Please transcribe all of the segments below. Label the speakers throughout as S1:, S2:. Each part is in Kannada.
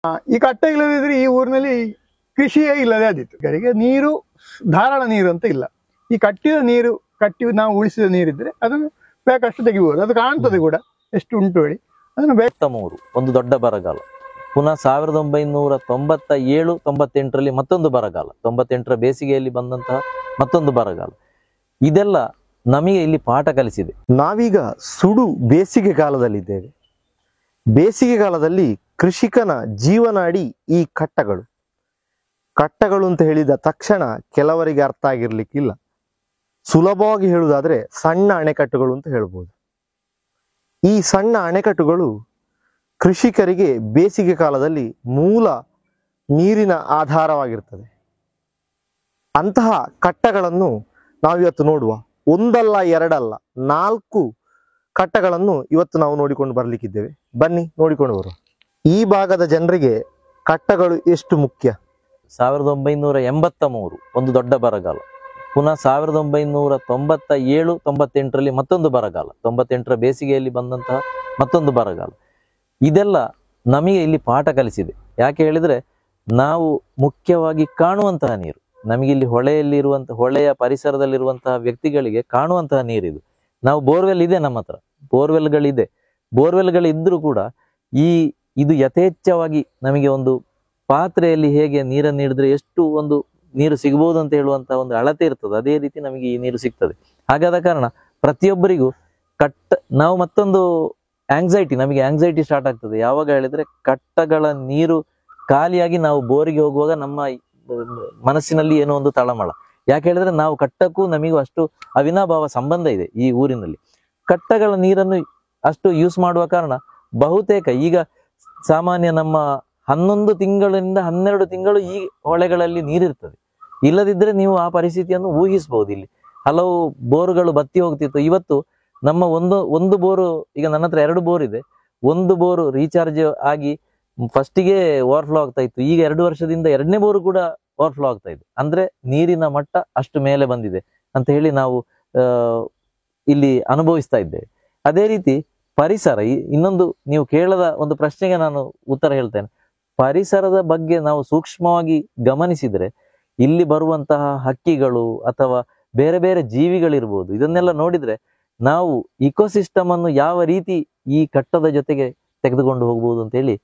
S1: ಈ ಕಟ್ಟೆ ಇಲ್ಲದಿದ್ರೆ ಈ ಊರಿನಲ್ಲಿ ಕೃಷಿಯೇ ಇಲ್ಲದೆ ಆದಿತ್ತು. ಕಡೆಗೆ ನೀರು ಧಾರಾಳ ನೀರು ಅಂತ ಇಲ್ಲ. ಈ ಕಟ್ಟಿದ ನೀರು ಕಟ್ಟಿ ನಾವು ಉಳಿಸಿದ ನೀರಿದ್ರೆ ಅದನ್ನು ಬೇಕಷ್ಟು ತೆಗಿಬಹುದು. ಅದು ಕಾಣ್ತದೆ ಕೂಡ ಎಷ್ಟು ಉಂಟು ಹೇಳಿ. ಅದನ್ನು
S2: 93 ಒಂದು ದೊಡ್ಡ ಬರಗಾಲ, ಪುನಃ 1997-98ರಲ್ಲಿ ಮತ್ತೊಂದು ಬರಗಾಲ, 98ರ ಬೇಸಿಗೆಯಲ್ಲಿ ಬಂದಂತಹ ಮತ್ತೊಂದು ಬರಗಾಲ. ಇದೆಲ್ಲ ನಮಗೆ ಇಲ್ಲಿ ಪಾಠ ಕಲಿಸಿದೆ.
S3: ನಾವೀಗ ಸುಡು ಬೇಸಿಗೆ ಕಾಲದಲ್ಲಿದ್ದೇವೆ. ಬೇಸಿಗೆ ಕಾಲದಲ್ಲಿ ಕೃಷಿಕನ ಜೀವನಾಡಿ ಈ ಕಟ್ಟಗಳು ಅಂತ ಹೇಳಿದ ತಕ್ಷಣ ಕೆಲವರಿಗೆ ಅರ್ಥ ಆಗಿರ್ಲಿಕ್ಕಿಲ್ಲ. ಸುಲಭವಾಗಿ ಹೇಳುವುದಾದ್ರೆ ಸಣ್ಣ ಅಣೆಕಟ್ಟುಗಳು ಅಂತ ಹೇಳ್ಬೋದು. ಈ ಸಣ್ಣ ಅಣೆಕಟ್ಟುಗಳು ಕೃಷಿಕರಿಗೆ ಬೇಸಿಗೆ ಕಾಲದಲ್ಲಿ ಮೂಲ ನೀರಿನ ಆಧಾರವಾಗಿರ್ತದೆ. ಅಂತಹ ಕಟ್ಟಗಳನ್ನು ನಾವಿವತ್ತು ನೋಡುವ. ಒಂದಲ್ಲ ಎರಡಲ್ಲ 4 ಕಟ್ಟಗಳನ್ನು ಇವತ್ತು ನಾವು ನೋಡಿಕೊಂಡು ಬರ್ಲಿಕ್ಕಿದ್ದೇವೆ. ಬನ್ನಿ ನೋಡಿಕೊಂಡು ಬರುವ. ಈ ಭಾಗದ ಜನರಿಗೆ ಕಟ್ಟಗಳು ಎಷ್ಟು ಮುಖ್ಯ.
S2: 1983 ಒಂದು ದೊಡ್ಡ ಬರಗಾಲ, ಪುನಃ 1997-98ರಲ್ಲಿ ಮತ್ತೊಂದು ಬರಗಾಲ, 98ರ ಬೇಸಿಗೆಯಲ್ಲಿ ಬಂದಂತಹ ಮತ್ತೊಂದು ಬರಗಾಲ. ಇದೆಲ್ಲ ನಮಗೆ ಇಲ್ಲಿ ಪಾಠ ಕಲಿಸಿದೆ. ಯಾಕೆ ಹೇಳಿದ್ರೆ ನಾವು ಮುಖ್ಯವಾಗಿ ಕಾಣುವಂತಹ ನೀರು, ನಮಗಿಲ್ಲಿ ಹೊಳೆಯ ಪರಿಸರದಲ್ಲಿರುವಂತಹ ವ್ಯಕ್ತಿಗಳಿಗೆ ಕಾಣುವಂತಹ ನೀರಿದು. ನಾವು ಬೋರ್ವೆಲ್ ಇದೆ, ನಮ್ಮ ಹತ್ರ ಬೋರ್ವೆಲ್ಗಳಿದ್ರೂ ಕೂಡ ಇದು ಯಥೇಚ್ಛವಾಗಿ ನಮಗೆ ಒಂದು ಪಾತ್ರೆಯಲ್ಲಿ ಹೇಗೆ ನೀರನ್ನು ಹಿಡಿದ್ರೆ ಎಷ್ಟು ಒಂದು ನೀರು ಸಿಗಬಹುದು ಅಂತ ಹೇಳುವಂತಹ ಒಂದು ಅಳತೆ ಇರ್ತದೆ, ಅದೇ ರೀತಿ ನಮಗೆ ಈ ನೀರು ಸಿಗ್ತದೆ. ಹಾಗಾದ ಕಾರಣ ಪ್ರತಿಯೊಬ್ಬರಿಗೂ ನಾವು ಮತ್ತೊಂದು ನಮಗೆ ಆಂಗ್ಸೈಟಿ ಸ್ಟಾರ್ಟ್ ಆಗ್ತದೆ ಯಾವಾಗ ಹೇಳಿದ್ರೆ ಕಟ್ಟಗಳ ನೀರು ಖಾಲಿಯಾಗಿ ನಾವು ಬೋರಿಗೆ ಹೋಗುವಾಗ ನಮ್ಮ ಮನಸ್ಸಿನಲ್ಲಿ ಏನೋ ಒಂದು ತಳಮಳ. ಯಾಕೆ ಹೇಳಿದ್ರೆ ನಾವು ಕಟ್ಟಕ್ಕೂ ನಮಗೂ ಅಷ್ಟು ಅವಿನಾಭಾವ ಸಂಬಂಧ ಇದೆ. ಈ ಊರಿನಲ್ಲಿ ಕಟ್ಟಗಳ ನೀರನ್ನು ಅಷ್ಟು ಯೂಸ್ ಮಾಡುವ ಕಾರಣ ಬಹುತೇಕ ಈಗ ಸಾಮಾನ್ಯ ನಮ್ಮ 11 ತಿಂಗಳಿಂದ 12 ತಿಂಗಳು ಈ ಹೊಳೆಗಳಲ್ಲಿ ನೀರಿರ್ತದೆ. ಇಲ್ಲದಿದ್ರೆ ನೀವು ಆ ಪರಿಸ್ಥಿತಿಯನ್ನು ಊಹಿಸಬಹುದು. ಇಲ್ಲಿ ಹಲವು ಬೋರ್ಗಳು ಬತ್ತಿ ಹೋಗ್ತಿತ್ತು. ಇವತ್ತು ನಮ್ಮ ಒಂದು ಬೋರು, ಈಗ ನನ್ನ ಹತ್ರ 2 ಬೋರ್ ಇದೆ, ಒಂದು ಬೋರು ರೀಚಾರ್ಜ್ ಆಗಿ ಫಸ್ಟಿಗೆ ಓವರ್ಫ್ಲೋ ಆಗ್ತಾ ಇತ್ತು. ಈಗ 2 ವರ್ಷದಿಂದ 2ನೇ ಬೋರು ಕೂಡ ಓವರ್ಫ್ಲೋ ಆಗ್ತಾ ಇದೆ. ಅಂದ್ರೆ ನೀರಿನ ಮಟ್ಟ ಅಷ್ಟು ಮೇಲೆ ಬಂದಿದೆ ಅಂತ ಹೇಳಿ ನಾವು ಇಲ್ಲಿ ಅನುಭವಿಸ್ತಾ ಇದ್ದೇವೆ. ಅದೇ ರೀತಿ ಪರಿಸರ, ಇನ್ನೊಂದು ನೀವು ಕೇಳದ ಒಂದು ಪ್ರಶ್ನೆಗೆ ನಾನು ಉತ್ತರ ಹೇಳ್ತೇನೆ. ಪರಿಸರದ ಬಗ್ಗೆ ನಾವು ಸೂಕ್ಷ್ಮವಾಗಿ ಗಮನಿಸಿದ್ರೆ ಇಲ್ಲಿ ಬರುವಂತಹ ಹಕ್ಕಿಗಳು ಅಥವಾ ಬೇರೆ ಬೇರೆ ಜೀವಿಗಳಿರ್ಬೋದು, ಇದನ್ನೆಲ್ಲ ನೋಡಿದ್ರೆ ನಾವು ಇಕೋಸಿಸ್ಟಮ್ ಅನ್ನು ಯಾವ ರೀತಿ ಈ ಕಟ್ಟದ ಜೊತೆಗೆ ತೆಗೆದುಕೊಂಡು ಹೋಗ್ಬೋದು ಅಂತ ಹೇಳಿ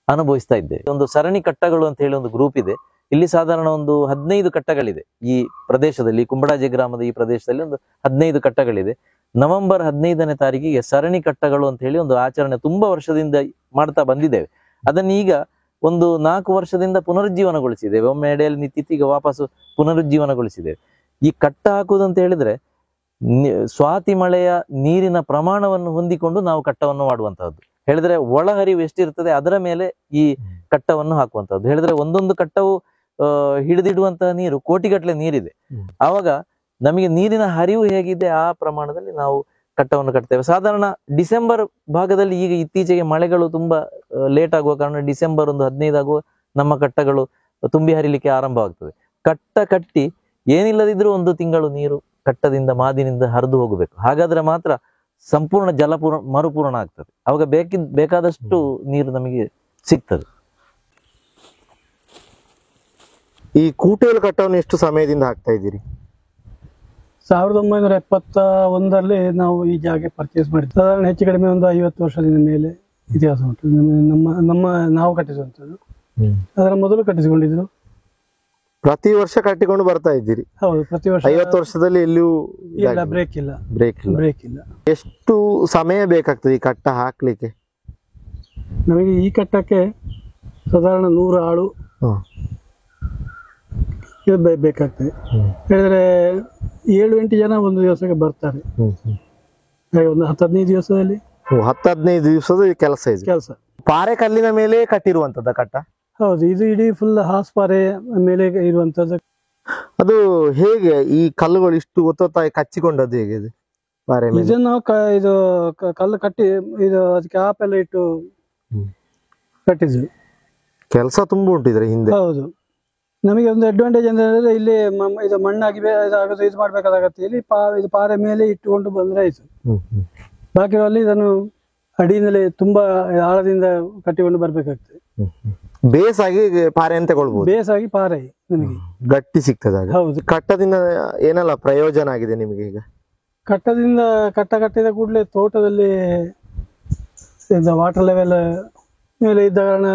S2: ಅನುಭವಿಸ್ತಾ ಇದ್ದೇವೆ. ಒಂದು ಸರಣಿ ಕಟ್ಟಗಳು ಅಂತ ಹೇಳಿ ಒಂದು ಗ್ರೂಪ್ ಇದೆ. ಇಲ್ಲಿ ಸಾಧಾರಣ ಒಂದು 15 ಕಟ್ಟಗಳಿದೆ ಈ ಪ್ರದೇಶದಲ್ಲಿ, ಕುಂಬಡಾಜಿ ಗ್ರಾಮದ ಈ ಪ್ರದೇಶದಲ್ಲಿ ಒಂದು 15 ಕಟ್ಟಗಳಿದೆ. ನವೆಂಬರ್ 15ನೇ ತಾರೀಕಿಗೆ ಸರಣಿ ಕಟ್ಟಗಳು ಅಂತ ಹೇಳಿ ಒಂದು ಆಚರಣೆ ತುಂಬಾ ವರ್ಷದಿಂದ ಮಾಡ್ತಾ ಬಂದಿದ್ದೇವೆ. ಅದನ್ನ ಈಗ ಒಂದು 4 ವರ್ಷದಿಂದ ಪುನರುಜ್ಜೀವನಗೊಳಿಸಿದ್ದೇವೆ. ಒಮ್ಮೆ ಎಡೆಯಲ್ಲಿ ನಿಂತಿತ್ತು, ಈಗ ವಾಪಸ್ಸು ಪುನರುಜ್ಜೀವನಗೊಳಿಸಿದ್ದೇವೆ. ಈ ಕಟ್ಟ ಹಾಕುವುದಂತ ಹೇಳಿದ್ರೆ ಸ್ವಾತಿ ಮಳೆಯ ನೀರಿನ ಪ್ರಮಾಣವನ್ನು ಹೊಂದಿಕೊಂಡು ನಾವು ಕಟ್ಟವನ್ನು ಮಾಡುವಂತಹದ್ದು. ಹೇಳಿದ್ರೆ ಒಳಹರಿವು ಎಷ್ಟಿರ್ತದೆ ಅದರ ಮೇಲೆ ಈ ಕಟ್ಟವನ್ನು ಹಾಕುವಂತಹದ್ದು. ಹೇಳಿದ್ರೆ ಒಂದೊಂದು ಕಟ್ಟವು ಹಿಡಿದಿಡುವಂತಹ ನೀರು ಕೋಟಿಗಟ್ಟಲೆ ನೀರಿದೆ. ಆವಾಗ ನಮಗೆ ನೀರಿನ ಹರಿವು ಹೇಗಿದೆ ಆ ಪ್ರಮಾಣದಲ್ಲಿ ನಾವು ಕಟ್ಟವನ್ನು ಕಟ್ತೇವೆ. ಸಾಧಾರಣ ಡಿಸೆಂಬರ್ ಭಾಗದಲ್ಲಿ, ಈಗ ಇತ್ತೀಚೆಗೆ ಮಳೆಗಳು ತುಂಬಾ ಲೇಟ್ ಆಗುವ ಕಾರಣ ಡಿಸೆಂಬರ್ 15 ಆಗುವ ನಮ್ಮ ಕಟ್ಟಗಳು ತುಂಬಿ ಹರಿಲಿಕ್ಕೆ ಆರಂಭವಾಗ್ತದೆ. ಕಟ್ಟಿ ಏನಿಲ್ಲದಿದ್ರೂ 1 ತಿಂಗಳು ನೀರು ಕಟ್ಟದಿಂದ ಮಾದಿನಿಂದ ಹರಿದು ಹೋಗಬೇಕು. ಹಾಗಾದ್ರೆ ಮಾತ್ರ ಸಂಪೂರ್ಣ ಮರುಪೂರ್ಣ ಆಗ್ತದೆ. ಅವಾಗ ಬೇಕಾದಷ್ಟು ನೀರು ನಮಗೆ ಸಿಗ್ತದೆ.
S3: ಈ ಕೂಟೇಲು ಕಟ್ಟವನ್ನು ಎಷ್ಟು ಸಮಯದಿಂದ ಹಾಕ್ತಾ ಇದ್ದೀರಿ?
S4: 1971ರಲ್ಲಿ ನಾವು ಈ ಜಾಗ ಪರ್ಚೇಸ್ ಮಾಡಿದ್ವಿ. ಸಾಧಾರಣ ಹೆಚ್ಚು ಕಡಿಮೆ ಒಂದು 50 ವರ್ಷದಿಂದ ಮೇಲೆ ಇತಿಹಾಸ ಉಂಟು. ನಾವು ಕಟ್ಟಿಸುವಂಥದ್ದು. ಅದರ ಮೊದಲು ಕಟ್ಟಿಸಿಕೊಂಡಿದ್ರು.
S3: ಪ್ರತಿ ವರ್ಷ ಕಟ್ಟಿಕೊಂಡು ಬರ್ತಾ ಇದ್ದೀರಿ?
S4: ಹೌದು, ಪ್ರತಿ ವರ್ಷ.
S3: 50 ವರ್ಷದಲ್ಲಿ ಎಲ್ಲಿಯೂ
S4: ಬ್ರೇಕ್ ಇಲ್ಲ.
S3: ಎಷ್ಟು ಸಮಯ ಬೇಕಾಗ್ತದೆ ಈ ಕಟ್ಟ ಹಾಕ್ಲಿಕ್ಕೆ?
S4: ನಮಗೆ ಈ ಕಟ್ಟಕ್ಕೆ ಸಾಧಾರಣ 100 ಆಳು ಬೇಕಾಗ್ತದೆ. ಹೇಳಿದ್ರೆ 7-8 ಜನ ಒಂದು ದಿವಸಕ್ಕೆ ಬರ್ತಾರೆ. ಒಂದು 10-15 ದಿವಸದಲ್ಲಿ
S3: 10-15 ದಿವಸದ ಕೆಲಸ. ಪಾರೆ ಕಲ್ಲಿನ ಮೇಲೆ ಕಟ್ಟಿರುವಂತದ್ದ ಕಟ್ಟ?
S4: ಹೌದು, ಇದು ಇಡೀ ಫುಲ್ ಹಾಸ್ಪಾರೆ ಮೇಲೆ ಇರುವಂತದ್ದು.
S3: ಅದು ಹೇಗೆ ಈ ಕಲ್ಲುಗಳು ಇಷ್ಟು ಒತ್ತೊತ್ತಾಗಿ ಕಚ್ಚಿಕೊಂಡದ್ದು ಹೇಗೆ?
S4: ಇದನ್ನು ನಾವು ಇದು ಕಲ್ಲು ಕಟ್ಟಿ ಇದು ಅದಕ್ಕೆ ಆಪೆಲ್ಲ ಇಟ್ಟು ಕಟ್ಟಿದ್ವಿ.
S3: ಕೆಲಸ ತುಂಬಾ ಉಂಟು ಇದ್ರ ಹಿಂದೆ.
S4: ಹೌದು, ನಮಗೆ ಒಂದು ಅಡ್ವಾಂಟೇಜ್ ಅಂತ ಹೇಳಿದ್ರೆ ಇಲ್ಲಿ ಇದು ಮಣ್ಣಾಗಿ ಇದು ಮಾಡ್ಬೇಕಾಗತ್ತೆ. ಇಲ್ಲಿ ಇದು ಪಾರೆ ಮೇಲೆ ಇಟ್ಟುಕೊಂಡು ಬಂದ್ರೆ ಆಯ್ತು. ಬಾಕಿರಲ್ಲಿ ಇದನ್ನು ಅಡಿಯಿಂದಲೇ ತುಂಬಾ ಆಳದಿಂದ ಕಟ್ಟಿಕೊಂಡು ಬರ್ಬೇಕಾಗ್ತದೆ.
S3: ಬೇಸಾಗಿ ಪಾರೆ ಅಂತ ತಗೊಳ್ಬಹುದು,
S4: ಬೇಸಾಗಿ ಪಾರೆ ನಮಗೆ
S3: ಗಟ್ಟಿ ಸಿಗ್ತದೆ ಆಗ.
S4: ಹೌದು.
S3: ಕಟ್ಟದಿಂದ ಏನೆಲ್ಲ ಪ್ರಯೋಜನ ಆಗಿದೆ ನಿಮಗೆ ಈಗ?
S4: ಕಟ್ಟದಿಂದ ಕಟ್ಟಿದ ಕೂಡಲೇ ತೋಟದಲ್ಲಿ ವಾಟರ್ ಲೆವೆಲ್ ಮೇಲೆ ಇದ್ದ ಕಾರಣ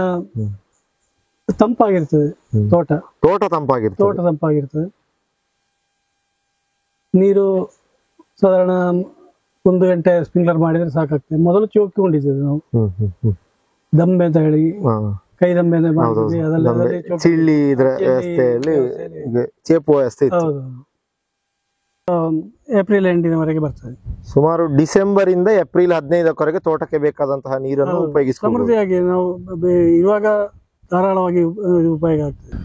S4: ತಂಪಾಗಿರ್ತದೆ ತೋಟ ತಂಪಾಗಿರ್ತದೆ. ನೀರು ಸಾಧಾರಣ 1 ಗಂಟೆ ಸ್ಪ್ರಿಂಕ್ಲರ್ ಮಾಡಿದ್ರೆ ಸಾಕಾಗ್ತದೆ. ಮೊದಲು ಚೋಕಿಕೊಂಡಿದ್ದೇವೆ ನಾವು, ದಂಬೆ ಅಂತ ಹೇಳಿ ಕೈ ದಂಬೆ ಅಂತ ಮಾಡಿದ್ವಿ.
S3: ಚಿಲ್ಲಿ ಇದ್ರ ವ್ಯವಸ್ಥೆಯಲ್ಲಿ ಚೇಪು ವ್ಯವಸ್ಥೆ ಇತ್ತು.
S4: ಹೌದು, ಏಪ್ರಿಲ್ ಎಂಡಿನವರೆಗೆ ಬರ್ತದೆ.
S3: ಸುಮಾರು ಡಿಸೆಂಬರ್ ಇಂದ ಏಪ್ರಿಲ್ 15ರವರೆಗೆ ತೋಟಕ್ಕೆ ಬೇಕಾದಂತಹ ನೀರನ್ನು ಉಪಯೋಗಿಸಬಹುದು.
S4: ಸಮೃದ್ಧಿಯಾಗಿ ನಾವು ಇವಾಗ ಧಾರಾಳವಾಗಿ ಉಪಯೋಗ ಆಗ್ತದೆ.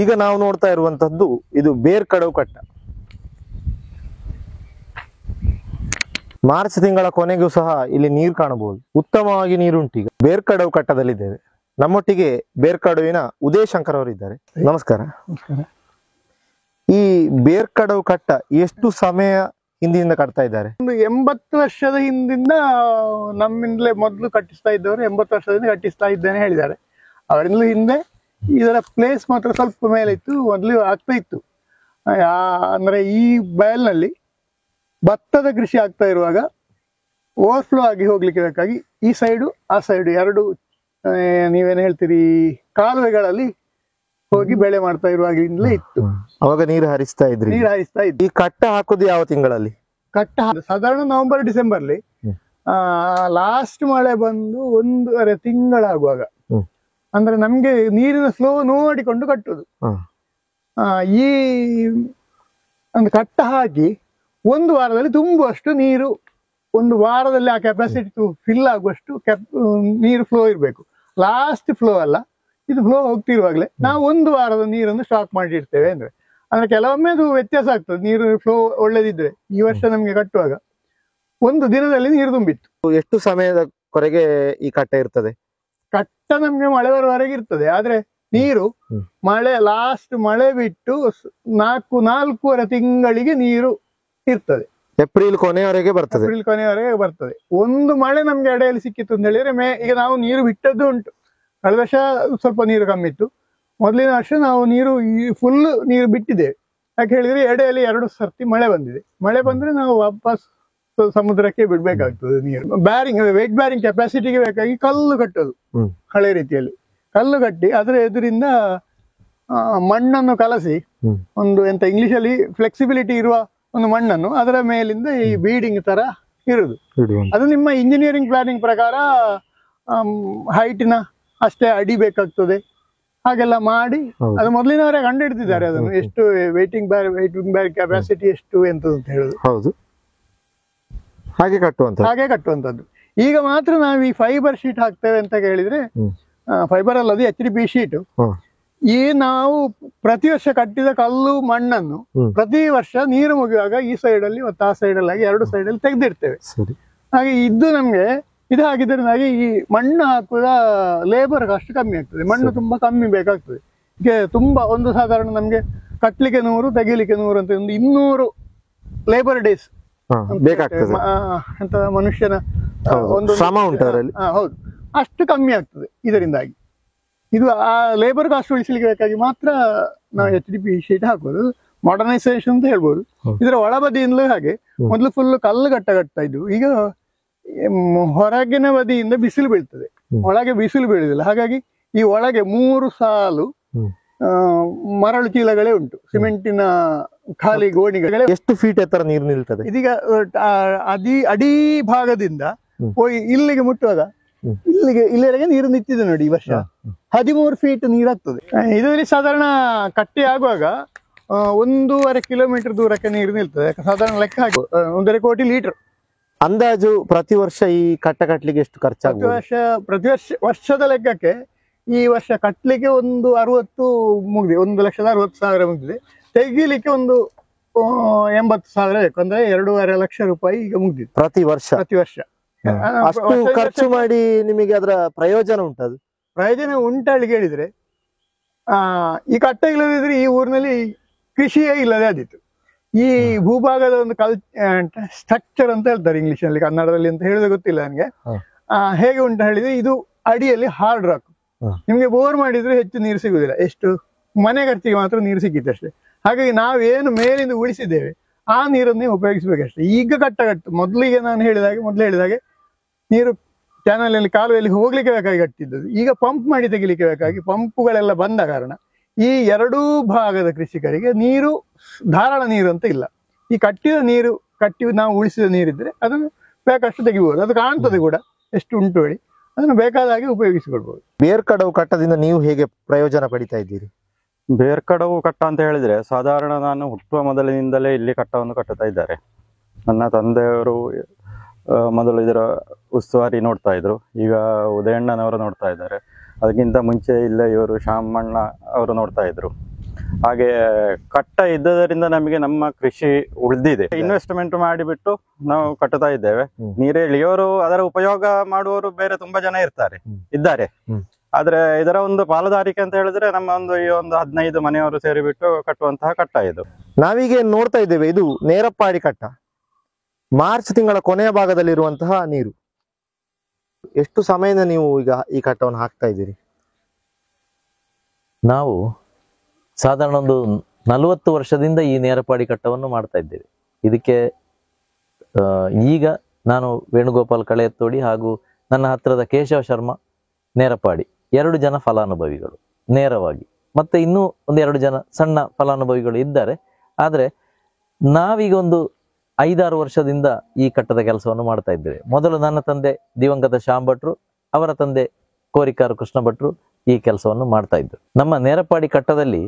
S3: ಈಗ ನಾವು ನೋಡ್ತಾ ಇರುವಂತದ್ದು ಇದು ಬೇರ್ಕಡವು ಕಟ್ಟ. ಮಾರ್ಚ್ ತಿಂಗಳ ಕೊನೆಗೂ ಸಹ ಇಲ್ಲಿ ನೀರು ಕಾಣಬಹುದು. ಉತ್ತಮವಾಗಿ ನೀರುಂಟು. ಈಗ ಬೇರ್ಕಡವು ಕಟ್ಟದಲ್ಲಿದ್ದೇವೆ. ನಮ್ಮೊಟ್ಟಿಗೆ ಬೇರ್ಕಡುವಿನ ಉದಯಶಂಕರ್ ಅವರು ಇದ್ದಾರೆ. ನಮಸ್ಕಾರ. ಈ ಬೇರ್ಕಡವು ಕಟ್ಟ ಎಷ್ಟು ಸಮಯ ಹಿಂದಿನಿಂದ ಕಟ್ತಾ ಇದ್ದಾರೆ?
S1: ಒಂದು 80 ವರ್ಷದ ಹಿಂದಿಂದ ನಮ್ಮಿಂದಲೇ ಮೊದಲು ಕಟ್ಟಿಸ್ತಾ ಇದ್ದವರು 80 ವರ್ಷದಿಂದ ಕಟ್ಟಿಸ್ತಾ ಇದ್ದೇನೆ ಹೇಳಿದ್ದಾರೆ. ಅವರಿಂದಲೂ ಹಿಂದೆ ಇದರ ಪ್ಲೇಸ್ ಮಾತ್ರ ಸ್ವಲ್ಪ ಮೇಲೆ ಇತ್ತು, ಮೊದಲು ಆಗ್ತಾ ಇತ್ತು. ಅಂದ್ರೆ ಈ ಬಯಲ್ನಲ್ಲಿ ಭತ್ತದ ಕೃಷಿ ಆಗ್ತಾ ಇರುವಾಗ ಓವರ್ಫ್ಲೋ ಆಗಿ ಹೋಗ್ಲಿಕ್ಕೆ ಬೇಕಾಗಿ ಈ ಸೈಡು ಆ ಸೈಡು ಎರಡು ನೀವೇನು ಹೇಳ್ತೀರಿ ಕಾಲುವೆಗಳಲ್ಲಿ ಹೋಗಿ ಬೆಳೆ ಮಾಡ್ತಾ ಇರುವಾಗಲಿಂದಲೇ ಇತ್ತು.
S3: ಅವಾಗ ನೀರು ಹರಿಸ್ತಾ ಇದ್ರಿ?
S1: ನೀರು ಹರಿಸ್ತಾ ಇದ್ವಿ.
S3: ಈ ಕಟ್ಟ ಹಾಕೋದು ಯಾವ ತಿಂಗಳಲ್ಲಿ?
S1: ಕಟ್ಟ ಸಾಧಾರಣ ನವೆಂಬರ್ ಡಿಸೆಂಬರ್ಲಿ ಲಾಸ್ಟ್ ಮಳೆ ಬಂದು 1.5 ತಿಂಗಳಾಗುವಾಗ, ಅಂದ್ರೆ ನಮ್ಗೆ ನೀರಿನ ಫ್ಲೋ ನೋಡಿಕೊಂಡು ಕಟ್ಟುದು. ಈ ಒಂದು ಕಟ್ಟ ಹಾಕಿ 1 ವಾರದಲ್ಲಿ ತುಂಬುವಷ್ಟು ನೀರು, 1 ವಾರದಲ್ಲಿ ಆ ಕೆಪಾಸಿಟಿ ಫಿಲ್ ಆಗುವಷ್ಟು ನೀರು ಫ್ಲೋ ಇರಬೇಕು. ಲಾಸ್ಟ್ ಫ್ಲೋ ಅಲ್ಲ, ಇದು ಫ್ಲೋ ಹೋಗ್ತಿರುವಾಗಲೇ ನಾವು 1 ವಾರದ ನೀರನ್ನು ಸ್ಟಾಕ್ ಮಾಡಿರ್ತೇವೆ. ಅಂದ್ರೆ ಕೆಲವೊಮ್ಮೆ ಅದು ವ್ಯತ್ಯಾಸ ಆಗ್ತದೆ. ನೀರು ಫ್ಲೋ ಒಳ್ಳೇದಿದ್ರೆ ಈ ವರ್ಷ ನಮ್ಗೆ ಕಟ್ಟುವಾಗ 1 ದಿನದಲ್ಲಿ ನೀರು ತುಂಬಿತ್ತು.
S3: ಎಷ್ಟು ಸಮಯದವರೆಗೆ ಈ ಕಟ್ಟ ಇರ್ತದೆ?
S1: ಕಟ್ಟ ನಮ್ಗೆ ಮಳೆ ಬರುವವರೆಗೆ ಇರ್ತದೆ. ಆದ್ರೆ ನೀರು ಮಳೆ ಲಾಸ್ಟ್ ಮಳೆ ಬಿಟ್ಟು 4.5 ತಿಂಗಳಿಗೆ ನೀರು ಇರ್ತದೆ.
S3: ಏಪ್ರಿಲ್ ಕೊನೆಯವರೆಗೆ ಬರ್ತದೆ.
S1: ಏಪ್ರಿಲ್ ಕೊನೆಯವರೆಗೆ ಬರ್ತದೆ. ಒಂದು ಮಳೆ ನಮ್ಗೆ ಎಡೆಯಲ್ಲಿ ಸಿಕ್ಕಿತ್ತು ಅಂತ ಹೇಳಿದ್ರೆ ಈಗ ನಾವು ನೀರು ಬಿಟ್ಟದ್ದು ಉಂಟು. ಕಳೆದ ವರ್ಷ ಸ್ವಲ್ಪ ನೀರು ಕಮ್ಮಿ ಇತ್ತು. ಮೊದಲಿನ ವರ್ಷ ನಾವು ನೀರು ಫುಲ್ ನೀರು ಬಿಟ್ಟಿದ್ದೇವೆ. ಯಾಕೆ ಹೇಳಿದ್ರೆ ಎಡೆಯಲ್ಲಿ 2 ಸರ್ತಿ ಮಳೆ ಬಂದಿದೆ. ಮಳೆ ಬಂದ್ರೆ ನಾವು ವಾಪಸ್ ಸಮುದ್ರಕ್ಕೆ ಬಿಡ್ಬೇಕಾಗ್ತದೆ ನೀರು. ವೇಟ್ ಬ್ಯಾರಿಂಗ್ ಕೆಪಾಸಿಟಿಗೆ ಬೇಕಾಗಿ ಕಲ್ಲು ಕಟ್ಟೋದು, ಹಳೆ ರೀತಿಯಲ್ಲಿ ಕಲ್ಲು ಕಟ್ಟಿ ಅದರ ಎದುರಿಂದ ಮಣ್ಣನ್ನು ಕಲಸಿ ಒಂದು ಎಂತ ಇಂಗ್ಲಿಷಲ್ಲಿ ಫ್ಲೆಕ್ಸಿಬಿಲಿಟಿ ಇರುವ ಒಂದು ಮಣ್ಣನ್ನು ಅದರ ಮೇಲಿಂದ ಈ ಬೀಡಿಂಗ್ ತರ ಇರುದು. ಅದು ನಿಮ್ಮ ಇಂಜಿನಿಯರಿಂಗ್ ಪ್ಲಾನಿಂಗ್ ಪ್ರಕಾರ ಹೈಟಿನ ಅಷ್ಟೇ ಅಡಿ ಬೇಕಾಗ್ತದೆ. ಹಾಗೆಲ್ಲ ಮಾಡಿ ಅದು ಮೊದಲಿನವರೇ ಕಂಡು ಹಿಡಿದಿದ್ದಾರೆ ಅದನ್ನು, ಎಷ್ಟು ವೇಟಿಂಗ್ ಬ್ಯಾಗ್ ಕೆಪಾಸಿಟಿ ಎಷ್ಟು ಎಂತ ಅಂತ ಹೇಳುದು.
S3: ಹೌದು, ಹಾಗೆ
S1: ಕಟ್ಟುವಂತದ್ದು. ಈಗ ಮಾತ್ರ ನಾವು ಈ ಫೈಬರ್ ಶೀಟ್ ಹಾಕ್ತೇವೆ ಅಂತ ಹೇಳಿದ್ರೆ, ಫೈಬರ್ ಅಲ್ಲ, ಅದು HDP ಶೀಟ್. ಈ ನಾವು ಪ್ರತಿ ವರ್ಷ ಕಟ್ಟಿದ ಕಲ್ಲು ಮಣ್ಣನ್ನು ಪ್ರತಿ ವರ್ಷ ನೀರು ಮುಗಿಯುವಾಗ ಈ ಸೈಡ್ ಅಲ್ಲಿ ಮತ್ತು ಆ ಸೈಡ್ ಅಲ್ಲಿ 2 ಸೈಡ್ ಅಲ್ಲಿ ತೆಗೆದಿರ್ತೇವೆ. ಹಾಗೆ ಇದು ನಮ್ಗೆ ಇದು ಹಾಕಿದ್ರಿಂದಾಗಿ ಈ ಮಣ್ಣು ಹಾಕುವ ಲೇಬರ್ ಅಷ್ಟು ಕಮ್ಮಿ ಆಗ್ತದೆ. ಮಣ್ಣು ತುಂಬಾ ಕಮ್ಮಿ ಬೇಕಾಗ್ತದೆ. ಈಗ ತುಂಬಾ ಒಂದು ಸಾಧಾರಣ ನಮ್ಗೆ ಕಟ್ಲಿಕ್ಕೆ 100 ತೆಗಿಲಿಕ್ಕೆ 100 ಅಂತ ಒಂದು 200 ಲೇಬರ್ ಡೇಸ್
S3: ಬೇಕಾಗ್ತದೆ
S1: ಅಂತ ಮನುಷ್ಯನ ಒಂದು
S3: ಶ್ರಮ ಉಂಟು.
S1: ಹೌದು, ಅಷ್ಟು ಕಮ್ಮಿ ಆಗ್ತದೆ ಇದರಿಂದಾಗಿ. ಇದು ಆ ಲೇಬರ್ ಕಾಸ್ಟ್ ಉಳಿಸಲಿಕ್ಕೆ ಬೇಕಾಗಿ ಮಾತ್ರ ನಾವು HDP ಶೀಟ್ ಹಾಕೋದು. ಮಾಡರ್ನೈಸೇಷನ್ ಅಂತ ಹೇಳ್ಬೋದು. ಇದರ ಒಳಬದಿಯಿಂದಲೂ ಹಾಗೆ ಮೊದಲು ಫುಲ್ ಕಲ್ಲು ಕಟ್ತಾ ಇದ್ವು. ಈಗ ಹೊರಗಿನ ಬದಿಯಿಂದ ಬಿಸಿಲು ಬೀಳ್ತದೆ, ಒಳಗೆ ಬಿಸಿಲು ಬೀಳುದಿಲ್ಲ. ಹಾಗಾಗಿ ಈ ಒಳಗೆ 3 ಸಾಲು ಮರಳು ಚೀಲಗಳೇ ಉಂಟು, ಸಿಮೆಂಟಿನ ಖಾಲಿ ಗೋಣಿಗಳೇ.
S3: ಎಷ್ಟು ಫೀಟ್ ಎತ್ತರ ನೀರು ನಿಲ್ತದೆ? ಇದೀಗ
S1: ಅಡಿ ಭಾಗದಿಂದ ಇಲ್ಲಿಗೆ ಮುಟ್ಟುವಾಗ ಇಲ್ಲಿವರೆಗೆ ನೀರು ನಿಂತಿದೆ ನೋಡಿ. ಈ ವರ್ಷ 13 ಫೀಟ್ ನೀರಾಗ್ತದೆ. ಇದರಲ್ಲಿ ಸಾಧಾರಣ ಕಟ್ಟಿ ಆಗುವಾಗ 1.5 ಕಿಲೋಮೀಟರ್ ದೂರಕ್ಕೆ ನೀರು ನಿಲ್ತದೆ. ಸಾಧಾರಣ ಲೆಕ್ಕ ಹಾಕಿ 1.5 ಕೋಟಿ ಲೀಟರ್
S3: ಅಂದಾಜು ಪ್ರತಿ ವರ್ಷ ಈ ಕಟ್ಟ ಕಟ್ಲಿಕ್ಕೆ ಎಷ್ಟು ಖರ್ಚಾಗ್ತದೆ?
S1: ಪ್ರತಿ ವರ್ಷದ ಲೆಕ್ಕಕ್ಕೆ ಈ ವರ್ಷ ಕಟ್ಲಿಕ್ಕೆ ಒಂದು 60 ಮುಗಿದಿದೆ, 1,60,000 ಮುಗಿದಿದೆ. ತೆಗಿಲಿಕ್ಕೆ ಒಂದು 80,000 ಬೇಕು. ಅಂದ್ರೆ 2.5 ಲಕ್ಷ ರೂಪಾಯಿ ಈಗ ಮುಗಿದಿದೆ ಪ್ರತಿ ವರ್ಷ.
S3: ಅಷ್ಟು ಖರ್ಚು ಮಾಡಿ ನಿಮಗೆ ಅದರ ಪ್ರಯೋಜನ ಉಂಟದು?
S1: ಪ್ರಯೋಜನ ಉಂಟು ಹೇಳಿದ್ರೆ, ಈ ಕಟ್ಟ ಇಲ್ಲದಿದ್ರೆ ಈ ಊರಿನಲ್ಲಿ ಕೃಷಿಯೇ ಇಲ್ಲದೆ ಆದಿತ್ತು. ಈ ಭೂಭಾಗದ ಒಂದು ಸ್ಟ್ರಕ್ಚರ್ ಅಂತ ಹೇಳ್ತಾರೆ ಇಂಗ್ಲಿಷ್ ಅಲ್ಲಿ, ಕನ್ನಡದಲ್ಲಿ ಅಂತ ಹೇಳಿದ್ರೆ ಗೊತ್ತಿಲ್ಲ ನನಗೆ. ಹೇಗೆ ಉಂಟು ಹೇಳಿದ್ರೆ, ಇದು ಅಡಿಯಲ್ಲಿ ಹಾರ್ಡ್ ರಾಕ್, ನಿಮ್ಗೆ ಬೋರ್ ಮಾಡಿದ್ರೆ ಹೆಚ್ಚು ನೀರು ಸಿಗುದಿಲ್ಲ, ಎಷ್ಟು ಮನೆ ಖರ್ಚಿಗೆ ಮಾತ್ರ ನೀರು ಸಿಕ್ಕಿತ್ತಷ್ಟೇ. ಹಾಗಾಗಿ ನಾವೇನು ಮೇಲಿಂದ ಉಳಿಸಿದ್ದೇವೆ ಆ ನೀರನ್ನೇ ಉಪಯೋಗಿಸ್ಬೇಕಷ್ಟೇ. ಈಗ ಮೊದಲಿಗೆ ನಾನು ಹೇಳಿದಾಗೆ ನೀರು ಚಾನಲಲ್ಲಿ ಕಾಲುವೆಯಲ್ಲಿ ಹೋಗ್ಲಿಕ್ಕೆ ಬೇಕಾಗಿ ಕಟ್ಟಿದ್ದದು, ಈಗ ಪಂಪ್ ಮಾಡಿ ತೆಗಿಲಿಕ್ಕೆ ಬೇಕಾಗಿ ಪಂಪುಗಳೆಲ್ಲ ಬಂದ ಕಾರಣ ಈ ಎರಡೂ ಭಾಗದ ಕೃಷಿಕರಿಗೆ ನೀರು ಧಾರಾಳ ನೀರು ಅಂತ ಇಲ್ಲ. ಈ ಕಟ್ಟಿ ನಾವು ಉಳಿಸಿದ ನೀರಿದ್ರೆ ಅದನ್ನು ಬೇಕಷ್ಟು ತೆಗಿಬಹುದು. ಅದು ಕಾಣ್ತದೆ ಕೂಡ ಎಷ್ಟು ಉಂಟು ಹೇಳಿ, ಅದನ್ನು ಬೇಕಾದ ಹಾಗೆ ಉಪಯೋಗಿಸಿಕೊಳ್ಬಹುದು.
S3: ಬೇರ್ಕಡವು ಕಟ್ಟದಿಂದ ನೀವು ಹೇಗೆ ಪ್ರಯೋಜನ ಪಡಿತಾ ಇದ್ದೀರಿ?
S5: ಬೇರ್ಕಡವು ಕಟ್ಟ ಅಂತ ಹೇಳಿದ್ರೆ ಸಾಧಾರಣ ನಾನು ಹುಟ್ಟುವ ಮೊದಲಿನಿಂದಲೇ ಇಲ್ಲಿ ಕಟ್ಟವನ್ನು ಕಟ್ಟುತ್ತಾ ಇದ್ದಾರೆ. ನನ್ನ ತಂದೆಯವರು ಮೊದಲು ಇದರ ಉಸ್ತುವಾರಿ ನೋಡ್ತಾ ಇದ್ರು, ಈಗ ಉದಯಣ್ಣನವರು ನೋಡ್ತಾ ಇದ್ದಾರೆ. ಅದಕ್ಕಿಂತ ಮುಂಚೆ ಇಲ್ಲೇ ಇವರು ಶಾಮಣ್ಣ ಅವರು ನೋಡ್ತಾ ಇದ್ರು. ಹಾಗೆ ಕಟ್ಟ ಇದ್ದದರಿಂದ ನಮಗೆ ನಮ್ಮ ಕೃಷಿ ಉಳಿದಿದೆ. ಇನ್ವೆಸ್ಟ್ಮೆಂಟ್ ಮಾಡಿಬಿಟ್ಟು ನಾವು ಕಟ್ಟುತ್ತಾ ಇದ್ದೇವೆ. ನೀರು ಎಳೆಯೋರು ಅದರ ಉಪಯೋಗ ಮಾಡುವವರು ಬೇರೆ ತುಂಬಾ ಜನ ಇದ್ದಾರೆ. ಆದ್ರೆ ಇದರ ಒಂದು ಪಾಲುದಾರಿಕೆ ಅಂತ ಹೇಳಿದ್ರೆ ನಮ್ಮ ಈ ಒಂದು 15 ಮನೆಯವರು ಸೇರಿಬಿಟ್ಟು ಕಟ್ಟುವಂತಹ ಕಟ್ಟ ಇದು.
S3: ನಾವೀಗ ನೋಡ್ತಾ ಇದ್ದೇವೆ, ಇದು ನೇರಪ್ಪಾಡಿ ಕಟ್ಟ. ಮಾರ್ಚ್ ತಿಂಗಳ ಕೊನೆಯ ಭಾಗದಲ್ಲಿರುವಂತಹ ನೀರು. ಎಷ್ಟು ಸಮಯದಿಂದ ನೀವು ಈಗ ಈ ಕಟ್ಟವನ್ನು ಹಾಕ್ತಾ ಇದ್ದೀರಿ?
S2: ನಾವು ಸಾಧಾರಣ ಒಂದು 40 ವರ್ಷದಿಂದ ಈ ನೇರಪಾಡಿ ಕಟ್ಟವನ್ನು ಮಾಡ್ತಾ ಇದ್ದೇವೆ. ಇದಕ್ಕೆ ಈಗ ನಾನು ವೇಣುಗೋಪಾಲ್ ಕಳೆಯತ್ತೋಡಿ ಹಾಗೂ ನನ್ನ ಹತ್ತಿರದ ಕೇಶವ ಶರ್ಮಾ ನೇರಪಾಡಿ 2 ಜನ ಫಲಾನುಭವಿಗಳು ನೇರವಾಗಿ, ಮತ್ತೆ ಇನ್ನೂ 1-2 ಜನ ಸಣ್ಣ ಫಲಾನುಭವಿಗಳು ಇದ್ದಾರೆ. ಆದರೆ ನಾವೀಗ ಒಂದು 5-6 ವರ್ಷದಿಂದ ಈ ಕಟ್ಟದ ಕೆಲಸವನ್ನು ಮಾಡ್ತಾ ಇದ್ದೇವೆ. ಮೊದಲು ನನ್ನ ತಂದೆ ದಿವಂಗತ ಶ್ಯಾಮ್ ಭಟ್ರು, ಅವರ ತಂದೆ ಕೋರಿಕಾರ ಕೃಷ್ಣ ಭಟ್ರು ಈ ಕೆಲಸವನ್ನು ಮಾಡ್ತಾ ಇದ್ರು. ನಮ್ಮ ನೇರಪಾಡಿ ಕಟ್ಟದಲ್ಲಿ